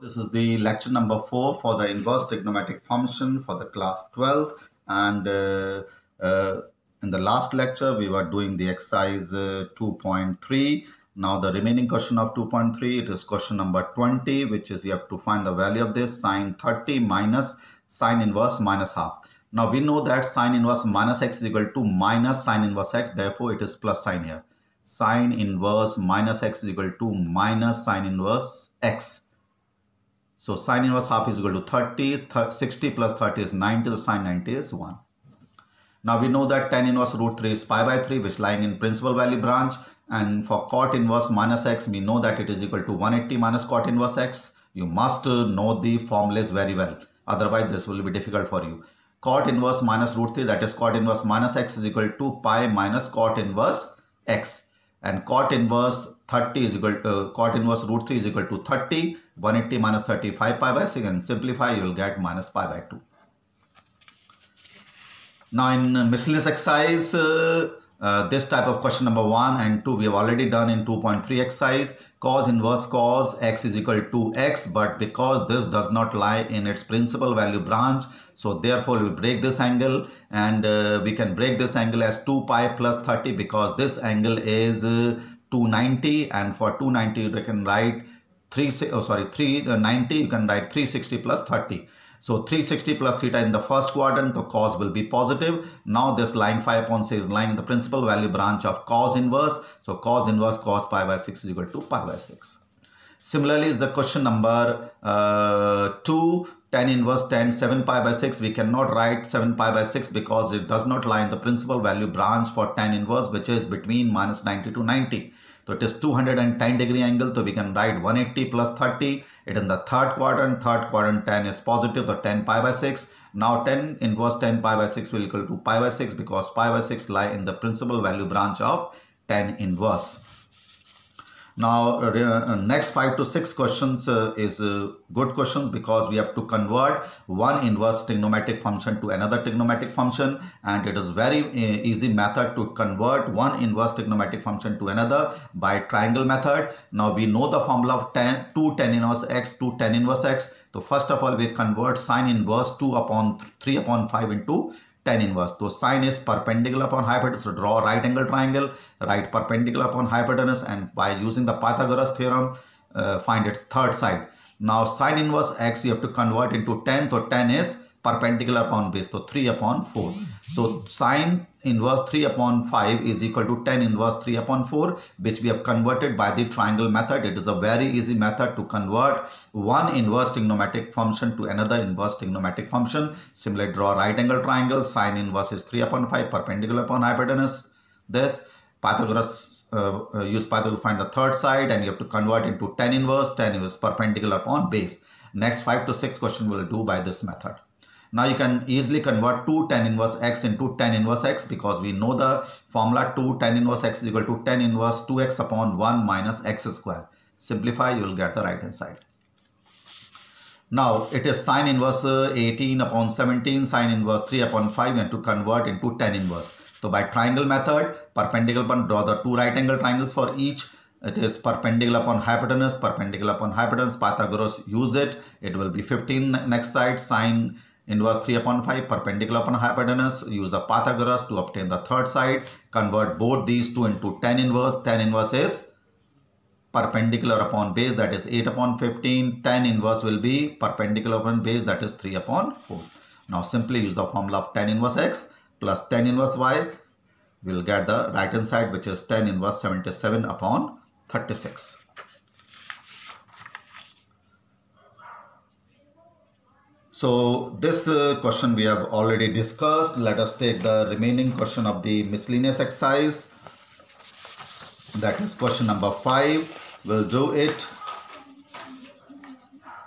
This is the lecture number 4 for the inverse trigonometric function for the class 12, and uh, in the last lecture we were doing the exercise 2.3. Now the remaining question of 2.3, it is question number 20, which is you have to find the value of this sine 30 minus sine inverse minus half. Now we know that sine inverse minus x is equal to minus sine inverse x, therefore it is plus sign here. Sine inverse minus x is equal to minus sine inverse x. So sine inverse half is equal to 30, 60 plus 30 is 90, so sine 90 is 1. Now we know that tan inverse root 3 is pi by 3, which lying in principal value branch, and for cot inverse minus x, we know that it is equal to 180 minus cot inverse x. You must know the formulas very well, otherwise this will be difficult for you. Cot inverse minus root 3, that is cot inverse minus x, is equal to pi minus cot inverse x, and cot inverse 30 is equal to cot inverse root 3 is equal to 30. 180 minus 35 pi by 6, and simplify you will get minus pi by 2. Now in miscellaneous exercise, this type of question number 1 and 2 we have already done in 2.3 exercise. Cos inverse cos x is equal to x, but because this does not lie in its principal value branch, so therefore we break this angle, and we can break this angle as 2 pi plus 30 because this angle is 290, and for 290 you can write 390 you can write 360 plus 30. So 360 plus theta in the first quadrant, the cos will be positive. Now this line 5 upon 6 is lying in the principal value branch of cos inverse. So cos inverse cos pi by 6 is equal to pi by 6. Similarly is the question number 2, tan inverse tan 7 pi by 6. We cannot write 7 pi by 6 because it does not lie in the principal value branch for tan inverse, which is between minus 90 to 90. So it is 210 degree angle, so we can write 180 plus 30. It is in the third quadrant tan is positive, so 10 pi by 6. Now tan inverse 10 pi by 6 will equal to pi by 6 because pi by 6 lie in the principal value branch of tan inverse. Now next 5 to 6 questions is good questions because we have to convert one inverse trigonometric function to another trigonometric function, and it is very easy method to convert one inverse trigonometric function to another by triangle method. Now we know the formula of 2 tan inverse x to tan inverse x. So first of all we convert sine inverse 2 upon 3 upon 5 into tan inverse. So sine is perpendicular upon hypotenuse, so draw a right angle triangle, write perpendicular upon hypotenuse, and by using the Pythagoras theorem find its third side. Now sine inverse x you have to convert into tan, so tan is perpendicular upon base, so 3 upon 4. So sine inverse 3 upon 5 is equal to tan inverse 3 upon 4, which we have converted by the triangle method. It is a very easy method to convert one inverse trigonometric function to another inverse trigonometric function. Similarly, draw a right angle triangle. Sine inverse is 3 upon 5 perpendicular upon hypotenuse. This Pythagoras use Pythagoras to find the third side, and you have to convert into tan inverse perpendicular upon base. Next 5 to 6 question we will do by this method. Now you can easily convert 2 tan inverse x into tan inverse x because we know the formula 2 tan inverse x is equal to tan inverse 2x upon 1 minus x square. Simplify, you will get the right hand side. Now it is sine inverse 18 upon 17, sine inverse 3 upon 5, and to convert into tan inverse. So by triangle method, perpendicular upon, draw the two right angle triangles for each. It is perpendicular upon hypotenuse, Pythagoras use it. It will be 15 next side, sine inverse 3 upon 5 perpendicular upon hypotenuse. Use the Pythagoras to obtain the third side. Convert both these two into tan inverse. Tan inverse is perpendicular upon base, that is 8 upon 15. Tan inverse will be perpendicular upon base, that is 3 upon 4. Now simply use the formula of tan inverse x plus tan inverse y. We will get the right hand side, which is tan inverse 77 upon 36. So this question we have already discussed. Let us take the remaining question of the miscellaneous exercise. That is question number 5. We'll do it.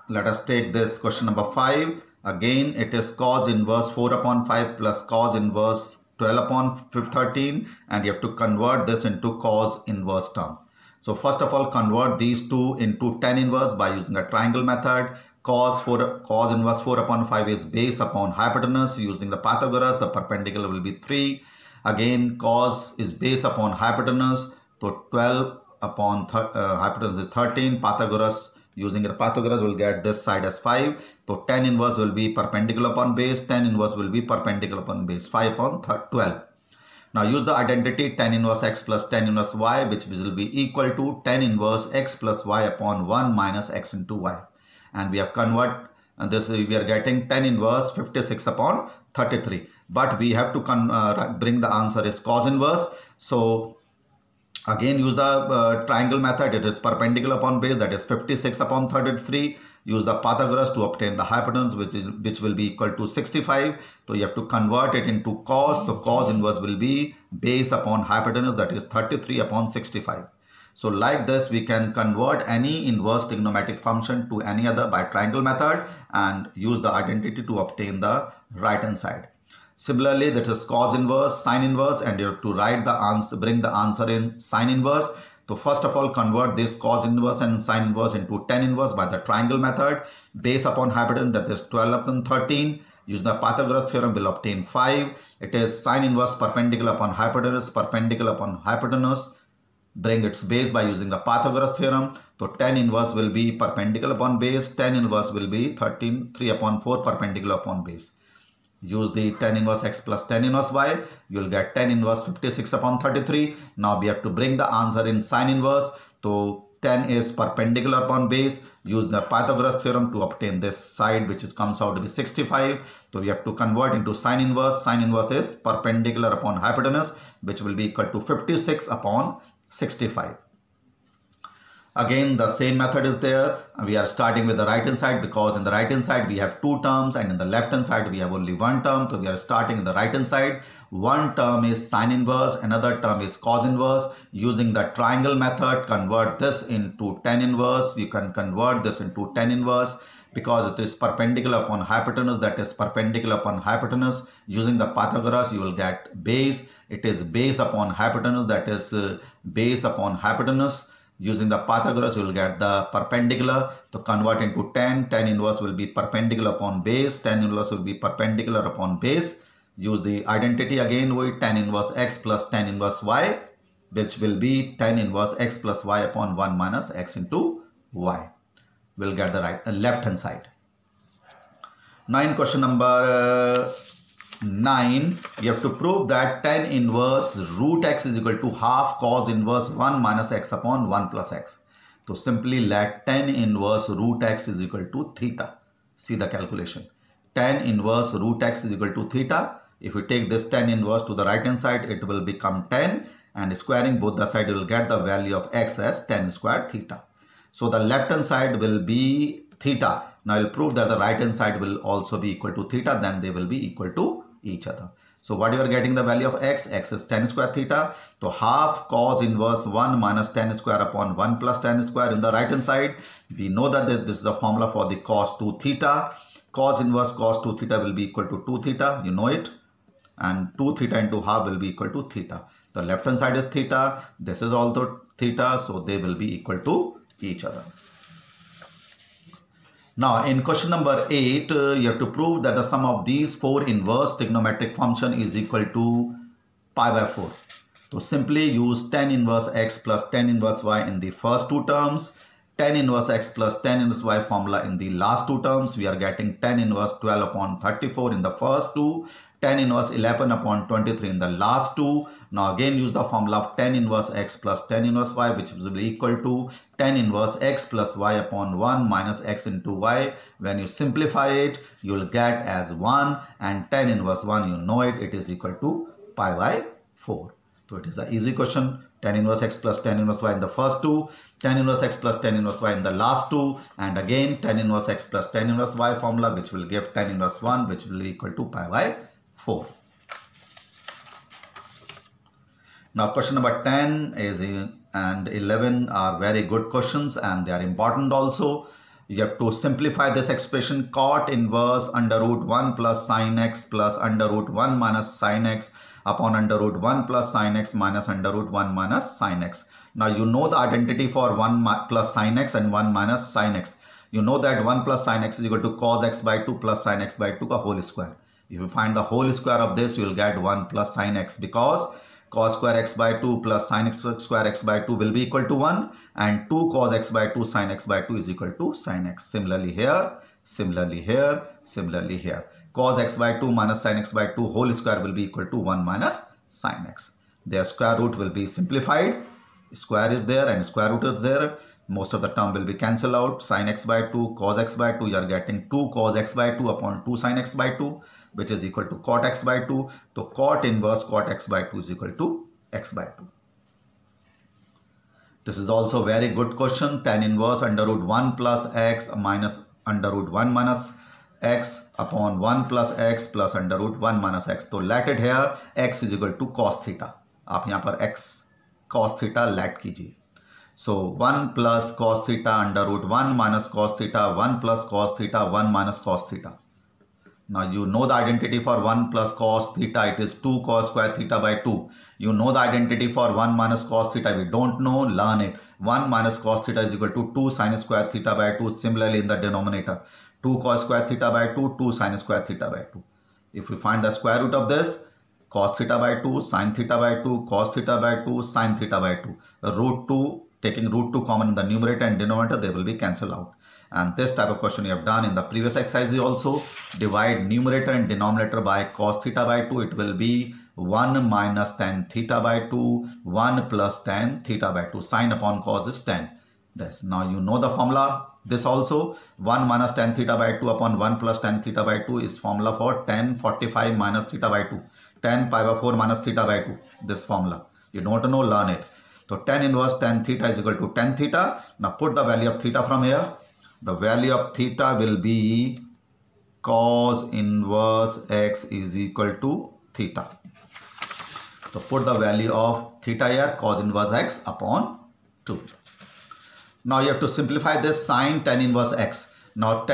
Let us take this question number 5. Again, it is cos inverse 4 upon 5 plus cos inverse 12 upon 13, and you have to convert this into cos inverse term. So first of all, convert these two into tan inverse by using the triangle method. Cos inverse 4 upon 5 is base upon hypotenuse. Using the Pythagoras, the perpendicular will be 3. Again, cos is base upon hypotenuse. So 12 upon hypotenuse is 13. Pythagoras Using the Pythagoras, we'll get this side as 5. So tan inverse will be perpendicular upon base. Tan inverse will be perpendicular upon base. 5 upon 12. Now use the identity tan inverse x plus tan inverse y, which will be equal to tan inverse x plus y upon 1 minus x into y. And we have convert this, we are getting tan inverse 56 upon 33. But we have to bring the answer as cos inverse. So again use the triangle method. It is perpendicular upon base, that is 56 upon 33. Use the Pythagoras to obtain the hypotenuse, which will be equal to 65. So you have to convert it into cos. So cos inverse will be base upon hypotenuse, that is 33 upon 65. So like this, we can convert any inverse trigonometric function to any other by triangle method and use the identity to obtain the right hand side. Similarly, that is cos inverse, sine inverse, and you have to write the answer, bring the answer in sine inverse. So first of all, convert this cos inverse and sine inverse into tan inverse by the triangle method. Base upon hypotenuse, that is 12 upon 13. Use the Pythagoras theorem, will obtain 5. It is sine inverse perpendicular upon hypotenuse, perpendicular upon hypotenuse. Bring its base by using the Pythagoras theorem. So tan inverse will be perpendicular upon base. Tan inverse will be 3 upon 4 perpendicular upon base. Use the tan inverse x plus tan inverse y. You will get tan inverse 56 upon 33. Now we have to bring the answer in sine inverse. So tan is perpendicular upon base. Use the Pythagoras theorem to obtain this side, which comes out to be 65. So we have to convert into sine inverse. Sine inverse is perpendicular upon hypotenuse, which will be equal to 56 upon 65. Again, the same method is there. We are starting with the right hand side because in the right hand side we have two terms and in the left hand side we have only one term. So we are starting in the right hand side. One term is sine inverse, another term is cos inverse. Using the triangle method, convert this into tan inverse. You can convert this into tan inverse because it is perpendicular upon hypotenuse, that is perpendicular upon hypotenuse. Using the Pythagoras, you will get base. It is base upon hypotenuse, that is base upon hypotenuse. Using the Pythagoras, you will get the perpendicular. To convert into tan, tan inverse will be perpendicular upon base. Tan inverse will be perpendicular upon base. Use the identity again with tan inverse x plus tan inverse y, which will be tan inverse x plus y upon 1 minus x into y. We'll get the left hand side. Now in question number 9, you have to prove that tan inverse root x is equal to half cos inverse 1 minus x upon 1 plus x. So simply let tan inverse root x is equal to theta. See the calculation. Tan inverse root x is equal to theta. If you take this tan inverse to the right hand side, it will become 10, and squaring both the side, you will get the value of x as tan squared theta. So the left hand side will be theta. Now I will prove that the right hand side will also be equal to theta, then they will be equal to each other. So what you are getting the value of x? X is tan square theta. So half cos inverse 1 minus tan square upon 1 plus tan square in the right hand side. We know that this is the formula for the cos 2 theta. Cos inverse cos 2 theta will be equal to 2 theta. You know it. And 2 theta into half will be equal to theta. The left hand side is theta. This is also theta. So they will be equal to each other. Now in question number 8, you have to prove that the sum of these four inverse trigonometric function is equal to pi by 4. So simply use tan inverse x plus tan inverse y in the first two terms, tan inverse x plus tan inverse y formula in the last two terms. We are getting tan inverse 12 upon 34 in the first two, tan inverse 11 upon 23 in the last two. Now again use the formula of tan inverse x plus tan inverse y, which will be equal to tan inverse x plus y upon 1 minus x into y. When you simplify it, you will get as 1, and tan inverse 1, you know it, it is equal to pi by 4. So it is an easy question. Tan inverse x plus tan inverse y in the first two, tan inverse x plus tan inverse y in the last two, and again tan inverse x plus tan inverse y formula, which will give tan inverse 1, which will be equal to pi by 4. Now question number 10 and 11 are very good questions, and they are important also. You have to simplify this expression cot inverse under root 1 plus sin x plus under root 1 minus sin x upon under root 1 plus sin x minus under root 1 minus sin x. Now you know the identity for 1 plus sin x and 1 minus sin x. You know that 1 plus sin x is equal to cos x by 2 plus sin x by 2 the whole square. If you find the whole square of this, you will get 1 plus sin x, because cos square x by 2 plus sin x square x by 2 will be equal to 1, and 2 cos x by 2 sin x by 2 is equal to sin x. Similarly here, similarly here, similarly here. Cos x by 2 minus sin x by 2 whole square will be equal to 1 minus sin x. Their square root will be simplified. Square is there and square root is there. Most of the term will be cancelled out. Sin x by 2, cos x by 2, you are getting 2 cos x by 2 upon 2 sin x by 2, which is equal to cot x by 2. So cot inverse cot x by 2 is equal to x by 2. This is also very good question. Tan inverse under root 1 plus x minus under root 1 minus x upon 1 plus x plus under root 1 minus x. तो let it here x is equal to cos theta. आप यहाँ पर x cos theta let कीजिए. So 1 plus cos theta under root 1 minus cos theta, 1 plus cos theta, 1 minus cos theta. Now you know the identity for 1 plus cos theta, it is 2 cos square theta by 2. You know the identity for 1 minus cos theta, we don't know, learn it. 1 minus cos theta is equal to 2 sin square theta by 2. Similarly in the denominator, 2 cos square theta by 2, 2 sin square theta by 2. If we find the square root of this, cos theta by 2, sin theta by 2, cos theta by 2, sin theta by 2. Root 2, taking root 2 common in the numerator and denominator, they will be cancelled out. And this type of question you have done in the previous exercise also. Divide numerator and denominator by cos theta by 2. It will be 1 minus tan theta by 2, 1 plus tan theta by 2. Sin upon cos is tan. This. Now you know the formula. This also 1 minus tan theta by 2 upon 1 plus tan theta by 2 is formula for tan 45 minus theta by 2. Tan pi by 4 minus theta by 2. This formula. You don't know, learn it. So tan inverse tan theta is equal to tan theta. Now put the value of theta from here. The value of theta will be cos inverse x is equal to theta. So put the value of theta here, cos inverse x upon 2. Now you have to simplify this sin tan inverse x. Now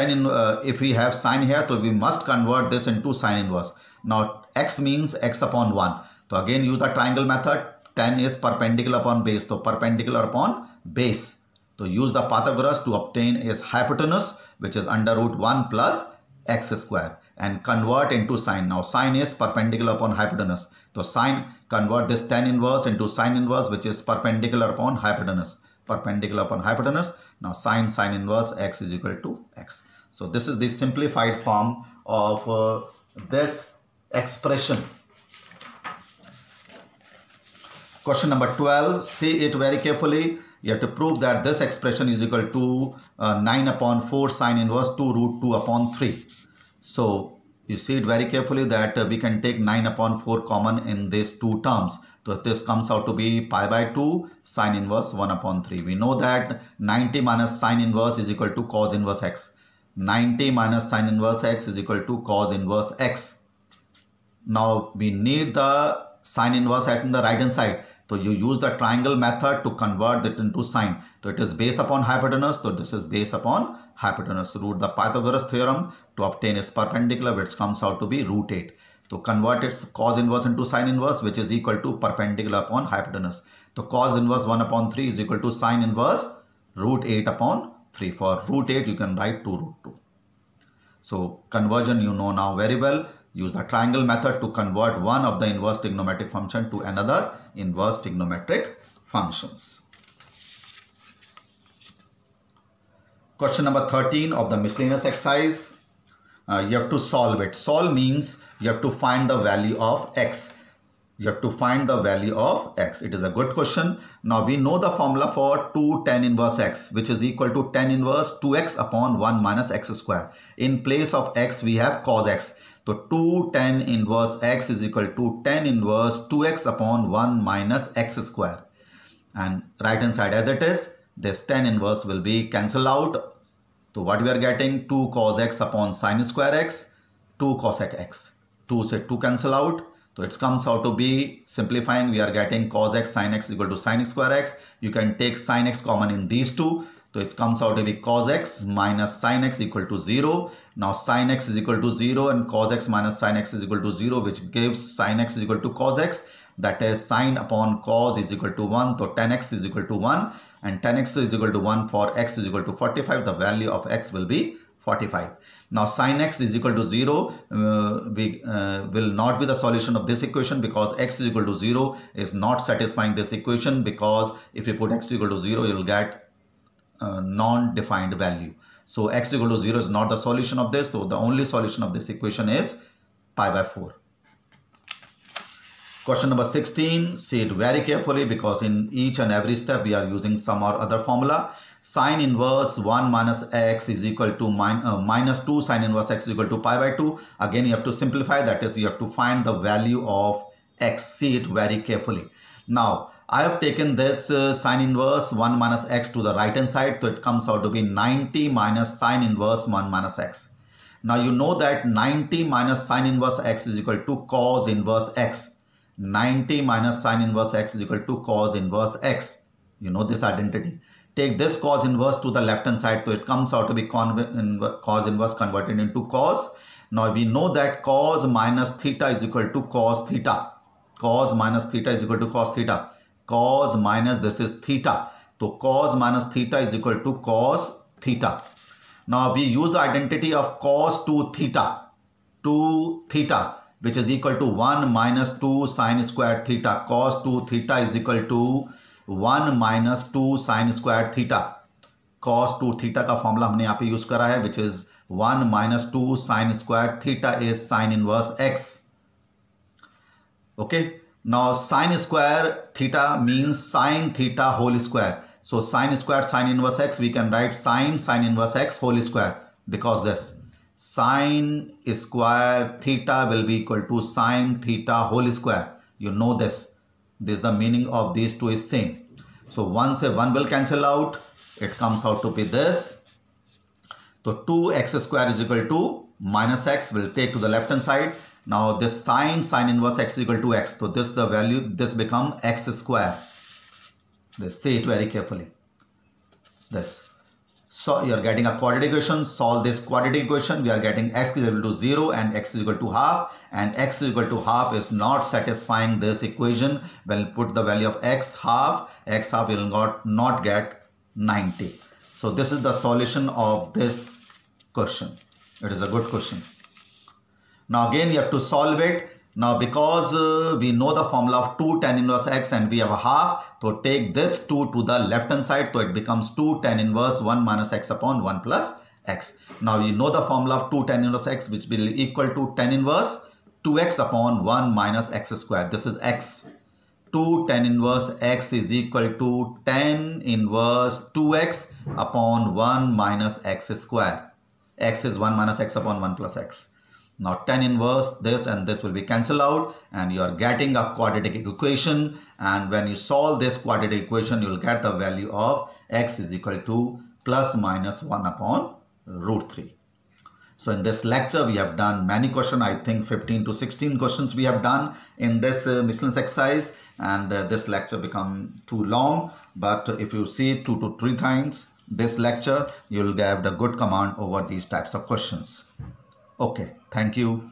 if we have sin here, so we must convert this into sin inverse. Now x means x upon 1. So again use the triangle method. Tan is perpendicular upon base. So perpendicular upon base. So use the Pythagoras to obtain its hypotenuse, which is under root 1 plus x square, and convert into sine. Now sine is perpendicular upon hypotenuse. So sine, convert this tan inverse into sine inverse, which is perpendicular upon hypotenuse. Perpendicular upon hypotenuse. Now sine inverse x is equal to x. So this is the simplified form of this expression. Question number 12. See it very carefully. You have to prove that this expression is equal to 9 upon 4 sine inverse 2 root 2 upon 3. So you see it very carefully that we can take 9 upon 4 common in these two terms. So this comes out to be pi by 2 sine inverse 1 upon 3. We know that 90 minus sine inverse is equal to cos inverse x. 90 minus sine inverse x is equal to cos inverse x. Now we need the sine inverse x on the right hand side. So you use the triangle method to convert it into sine. So it is base upon hypotenuse. So this is base upon hypotenuse. Root the Pythagoras theorem to obtain its perpendicular, which comes out to be root 8. So convert its cos inverse into sine inverse, which is equal to perpendicular upon hypotenuse. So cos inverse 1 upon 3 is equal to sine inverse root 8 upon 3. For root 8 you can write 2 root 2. So conversion you know now very well. Use the triangle method to convert one of the inverse trigonometric function to another inverse trigonometric functions. Question number 13 of the miscellaneous exercise. You have to solve it. Solve means you have to find the value of x. You have to find the value of x. It is a good question. Now we know the formula for 2 tan inverse x, which is equal to tan inverse 2x upon 1 minus x square. In place of x we have cos x. So 2 tan inverse x is equal to tan inverse 2x upon 1 minus x square. And right hand side as it is, this tan inverse will be cancelled out. So what we are getting, 2 cos x upon sin square x, 2 cosec x. 2 से 2 cancel out. So it comes out to be, simplifying, we are getting cos x sin x is equal to sin square x. You can take sin x common in these two. So it comes out to be cos x minus sin x equal to 0. Now sin x is equal to 0 and cos x minus sin x is equal to 0, which gives sin x is equal to cos x. That is sin upon cos is equal to 1. So tan x is equal to 1 and tan x is equal to 1 for x is equal to 45. The value of x will be 45. Now sin x is equal to 0 will not be the solution of this equation, because x is equal to 0 is not satisfying this equation, because if you put x is equal to 0 you will get non-defined value. So x is equal to 0 is not the solution of this. So the only solution of this equation is pi by 4. Question number 16, see it very carefully, because in each and every step we are using some or other formula. Sin inverse 1 minus x is equal to minus 2 sin inverse x is equal to pi by 2. Again you have to simplify, that is you have to find the value of x. See it very carefully. Now I have taken this sin inverse 1 minus x to the right hand side, so it comes out to be 90 minus sin inverse 1 minus x. Now you know that 90 minus sin inverse x is equal to cos inverse x. 90 minus sin inverse x is equal to cos inverse x. You know this identity. Take this cos inverse to the left hand side, so it comes out to be cos inverse converted into cos. Now we know that cos minus theta is equal to cos theta. Cos minus theta is equal to cos theta. Cos minus this is theta. So cos minus theta is equal to cos theta. Now we use the identity of cos 2 theta, which is equal to 1 minus 2 sin square theta. Cos 2 theta is equal to 1 minus 2 sin square theta. Cos 2 theta का formula हमने यहाँ पे use करा है, which is 1 minus 2 sin square theta is sin inverse x. Okay. Now sin square theta means sin theta whole square. So sin square sin inverse x, we can write sin inverse x whole square, because this sin square theta will be equal to sin theta whole square. You know this. This the meaning of these two is same. So once a 1 will cancel out, it comes out to be this. So 2x square is equal to minus x, will take to the left hand side. Now this sin inverse x is equal to x. So this the value, this become x square. This, say it very carefully. This. So you are getting a quadratic equation. Solve this quadratic equation. We are getting x is equal to 0 and x is equal to half. And x is equal to half is not satisfying this equation. When you put the value of x half will not get 90. So this is the solution of this question. It is a good question. Now again you have to solve it. Now because we know the formula of 2 tan inverse x and we have a half, so take this 2 to the left hand side, so it becomes 2 tan inverse 1 minus x upon 1 plus x. Now you know the formula of 2 tan inverse x, which will equal to tan inverse 2x upon 1 minus x square. This is x. 2 tan inverse x is equal to tan inverse 2x upon 1 minus x square. X is 1 minus x upon 1 plus x. Now tan inverse this and this will be cancelled out, and you are getting a quadratic equation. And when you solve this quadratic equation, you will get the value of x is equal to plus minus 1 upon root 3. So in this lecture, we have done many questions. I think 15 to 16 questions we have done in this miscellaneous exercise, and this lecture become too long. But if you see 2 to 3 times this lecture, you will get a good command over these types of questions. Okay, thank you.